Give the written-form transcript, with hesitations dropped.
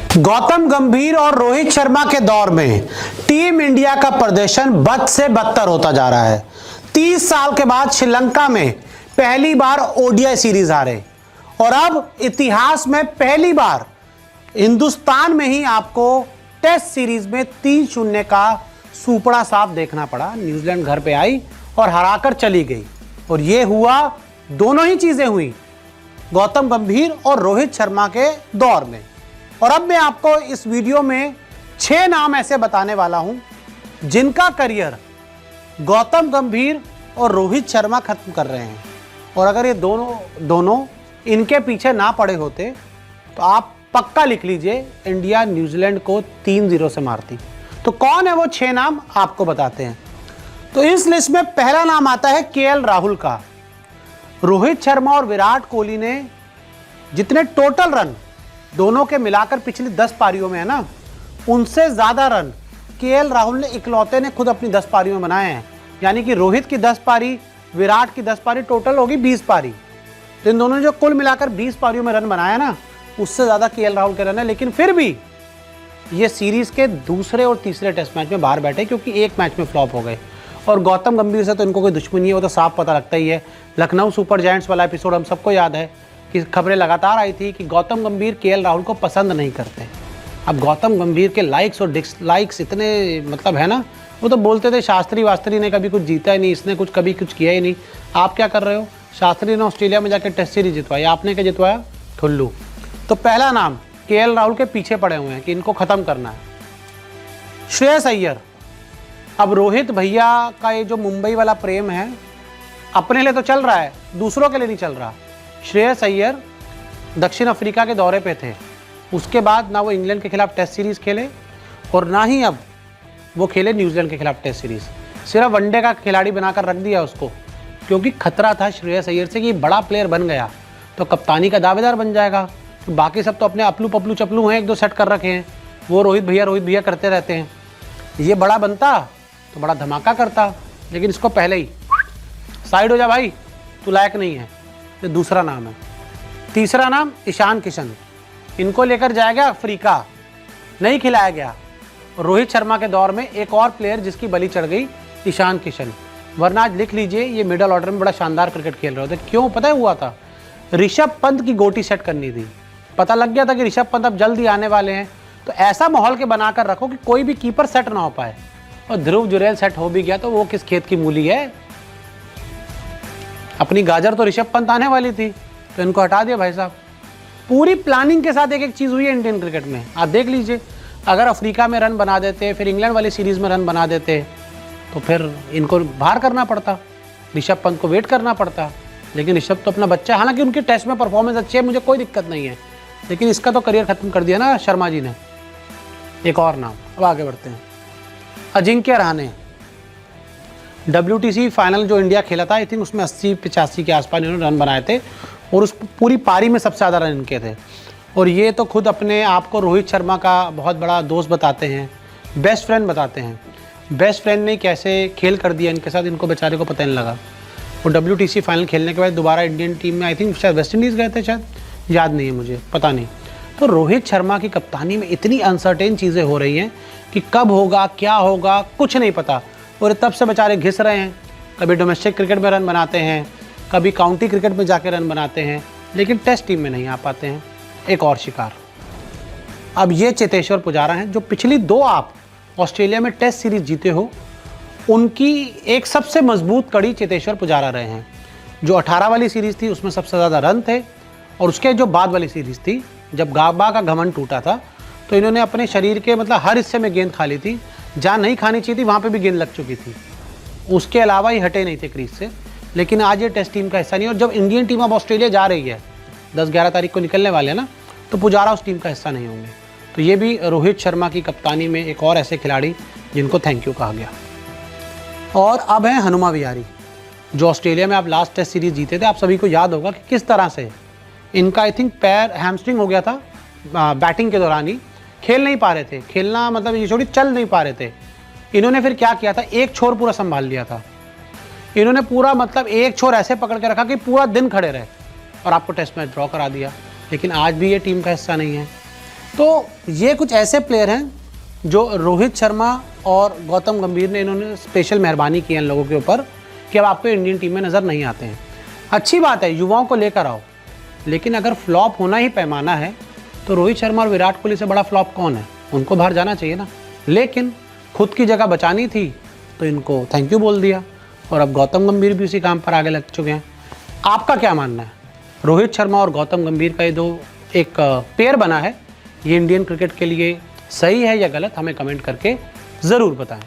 गौतम गंभीर और रोहित शर्मा के दौर में टीम इंडिया का प्रदर्शन बद से बदतर होता जा रहा है। 30 साल के बाद श्रीलंका में पहली बार ओडीआई सीरीज हारे और अब इतिहास में पहली बार हिंदुस्तान में ही आपको टेस्ट सीरीज में 3-0 का सुपड़ा साफ देखना पड़ा। न्यूजीलैंड घर पे आई और हराकर चली गई और यह हुआ, दोनों ही चीजें हुई गौतम गंभीर और रोहित शर्मा के दौर में। और अब मैं आपको इस वीडियो में 6 नाम ऐसे बताने वाला हूं जिनका करियर गौतम गंभीर और रोहित शर्मा खत्म कर रहे हैं। और अगर ये दोनों इनके पीछे ना पड़े होते तो आप पक्का लिख लीजिए, इंडिया न्यूजीलैंड को 3-0 से मारती। तो कौन है वो 6 नाम, आपको बताते हैं। तो इस लिस्ट में पहला नाम आता है केएल राहुल का। रोहित शर्मा और विराट कोहली ने जितने टोटल रन दोनों के मिलाकर पिछली 10 पारियों में है ना, उनसे ज्यादा रन केएल राहुल ने इकलौते ने खुद अपनी 10 पारियों में बनाए हैं। यानी कि रोहित की 10 पारी, विराट की 10 पारी, टोटल होगी 20 पारी। तो इन दोनों ने जो कुल मिलाकर 20 पारियों में रन बनाया ना, उससे ज्यादा केएल राहुल के रन है। लेकिन फिर भी ये सीरीज के दूसरे और तीसरे टेस्ट मैच में बाहर बैठे क्योंकि एक मैच में फ्लॉप हो गए। और गौतम गंभीर से तो इनको कोई दुश्मनी है, वो तो साफ पता लगता ही है। लखनऊ सुपर जायंट्स वाला एपिसोड हम सबको याद है कि खबरें लगातार आई थी कि गौतम गंभीर केएल राहुल को पसंद नहीं करते। अब गौतम गंभीर के लाइक्स और डिसलाइक्स इतने है ना, वो तो बोलते थे शास्त्री वास्त्री ने कभी कुछ जीता ही नहीं, इसने कभी कुछ किया ही नहीं। आप क्या कर रहे हो? शास्त्री ने ऑस्ट्रेलिया में जाकर टेस्ट सीरीज जितवाई, आपने क्या जितवाया? ठुल्लू। तो पहला नाम केएल राहुल के पीछे पड़े हुए हैं कि इनको खत्म करना है। श्रेयस अय्यर। अब रोहित भैया का ये जो मुंबई वाला प्रेम है अपने लिए तो चल रहा है, दूसरों के लिए नहीं चल रहा। श्रेयस अय्यर दक्षिण अफ्रीका के दौरे पे थे, उसके बाद ना वो इंग्लैंड के खिलाफ टेस्ट सीरीज खेले और ना ही अब वो खेले न्यूजीलैंड के खिलाफ टेस्ट सीरीज। सिर्फ वनडे का खिलाड़ी बनाकर रख दिया उसको, क्योंकि खतरा था श्रेयस अय्यर से कि बड़ा प्लेयर बन गया तो कप्तानी का दावेदार बन जाएगा। तो बाकी सब तो अपने अपलू पपलू चपलू हैं, 1-2 सेट कर रखे हैं, वो रोहित भैया करते रहते हैं। ये बड़ा बनता तो बड़ा धमाका करता, लेकिन इसको पहले ही साइड हो जा भाई, तू लायक नहीं है। ये दूसरा नाम है। तीसरा नाम ईशान किशन। इनको लेकर जाया गया अफ्रीका, नहीं खिलाया गया। रोहित शर्मा के दौर में एक और प्लेयर जिसकी बलि चढ़ गई, ईशान किशन। वरना आज लिख लीजिए, ये मिडल ऑर्डर में बड़ा शानदार क्रिकेट खेल रहे थे। क्यों पता है हुआ था? ऋषभ पंत की गोटी सेट करनी थी। पता लग गया था कि ऋषभ पंत अब जल्दी आने वाले हैं, तो ऐसा माहौल के बनाकर रखो कि कोई भी कीपर सेट ना हो पाए। और ध्रुव जुरैल सेट हो भी गया तो वो किस खेत की मूली है? अपनी गाजर तो ऋषभ पंत आने वाली थी, तो इनको हटा दिया भाई साहब। पूरी प्लानिंग के साथ एक चीज़ हुई है इंडियन क्रिकेट में, आप देख लीजिए। अगर अफ्रीका में रन बना देते, फिर इंग्लैंड वाली सीरीज़ में रन बना देते, तो फिर इनको बाहर करना पड़ता, ऋषभ पंत को वेट करना पड़ता। लेकिन ऋषभ तो अपना बच्चा, हालांकि उनकी टेस्ट में परफॉर्मेंस अच्छी है, मुझे कोई दिक्कत नहीं है, लेकिन इसका तो करियर खत्म कर दिया ना शर्मा जी ने। एक और नाम, अब आगे बढ़ते हैं। अजिंक्य रहाणे। WTC फाइनल जो इंडिया खेला था, आई थिंक उसमें 80-85 के आसपास इन्होंने रन बनाए थे और उस पूरी पारी में सबसे ज़्यादा रन इनके थे। और ये तो खुद अपने आप को रोहित शर्मा का बहुत बड़ा दोस्त बताते हैं, बेस्ट फ्रेंड बताते हैं। बेस्ट फ्रेंड ने कैसे खेल कर दिया इनके साथ, इनको बेचारे को पता नहीं लगा। और WTC फाइनल खेलने के बाद दोबारा इंडियन टीम में आई थिंक शायद वेस्ट इंडीज़ गए थे, शायद याद नहीं है मुझे, पता नहीं। तो रोहित शर्मा की कप्तानी में इतनी अनसर्टेन चीज़ें हो रही हैं कि कब होगा, क्या होगा, कुछ नहीं पता। और तब से बेचारे घिस रहे हैं, कभी डोमेस्टिक क्रिकेट में रन बनाते हैं, कभी काउंटी क्रिकेट में जाके रन बनाते हैं, लेकिन टेस्ट टीम में नहीं आ पाते हैं। एक और शिकार, अब ये चेतेश्वर पुजारा हैं, जो पिछली 2 आप ऑस्ट्रेलिया में टेस्ट सीरीज जीते हो, उनकी एक सबसे मजबूत कड़ी चेतेश्वर पुजारा रहे हैं। जो 18 वाली सीरीज़ थी उसमें सबसे ज़्यादा रन थे, और उसके जो बाद वाली सीरीज़ थी जब गाबा का घमंड टूटा था, तो इन्होंने अपने शरीर के हर हिस्से में गेंद खा ली थी, जहाँ नहीं खानी चाहिए थी वहाँ पे भी गेंद लग चुकी थी। उसके अलावा ही हटे नहीं थे क्रीज से। लेकिन आज ये टेस्ट टीम का हिस्सा नहीं है, और जब इंडियन टीम अब ऑस्ट्रेलिया जा रही है, 10-11 तारीख को निकलने वाले हैं ना, तो पुजारा उस टीम का हिस्सा नहीं होंगे। तो ये भी रोहित शर्मा की कप्तानी में एक और ऐसे खिलाड़ी जिनको थैंक यू कहा गया। और अब है हनुमा विहारी, जो ऑस्ट्रेलिया में आप लास्ट टेस्ट सीरीज जीते थे। आप सभी को याद होगा कि किस तरह से इनका आई थिंक पैर हैमस्ट्रिंग हो गया था बैटिंग के दौरान ही, खेल नहीं पा रहे थे। खेलना ये छोड़ी, चल नहीं पा रहे थे। इन्होंने फिर क्या किया था, एक छोर पूरा संभाल लिया था इन्होंने। पूरा एक छोर ऐसे पकड़ के रखा कि पूरा दिन खड़े रहे और आपको टेस्ट मैच ड्रॉ करा दिया। लेकिन आज भी ये टीम का हिस्सा नहीं है। तो ये कुछ ऐसे प्लेयर हैं जो रोहित शर्मा और गौतम गंभीर ने, इन्होंने स्पेशल मेहरबानी की है इन लोगों के ऊपर कि अब आपको इंडियन टीम में नज़र नहीं आते हैं। अच्छी बात है, युवाओं को लेकर आओ, लेकिन अगर फ्लॉप होना ही पैमाना है तो रोहित शर्मा और विराट कोहली से बड़ा फ्लॉप कौन है? उनको बाहर जाना चाहिए ना। लेकिन खुद की जगह बचानी थी तो इनको थैंक यू बोल दिया, और अब गौतम गंभीर भी उसी काम पर आगे लग चुके हैं। आपका क्या मानना है? रोहित शर्मा और गौतम गंभीर का ये दो एक पेयर बना है, ये इंडियन क्रिकेट के लिए सही है या गलत? हमें कमेंट करके ज़रूर बताएं।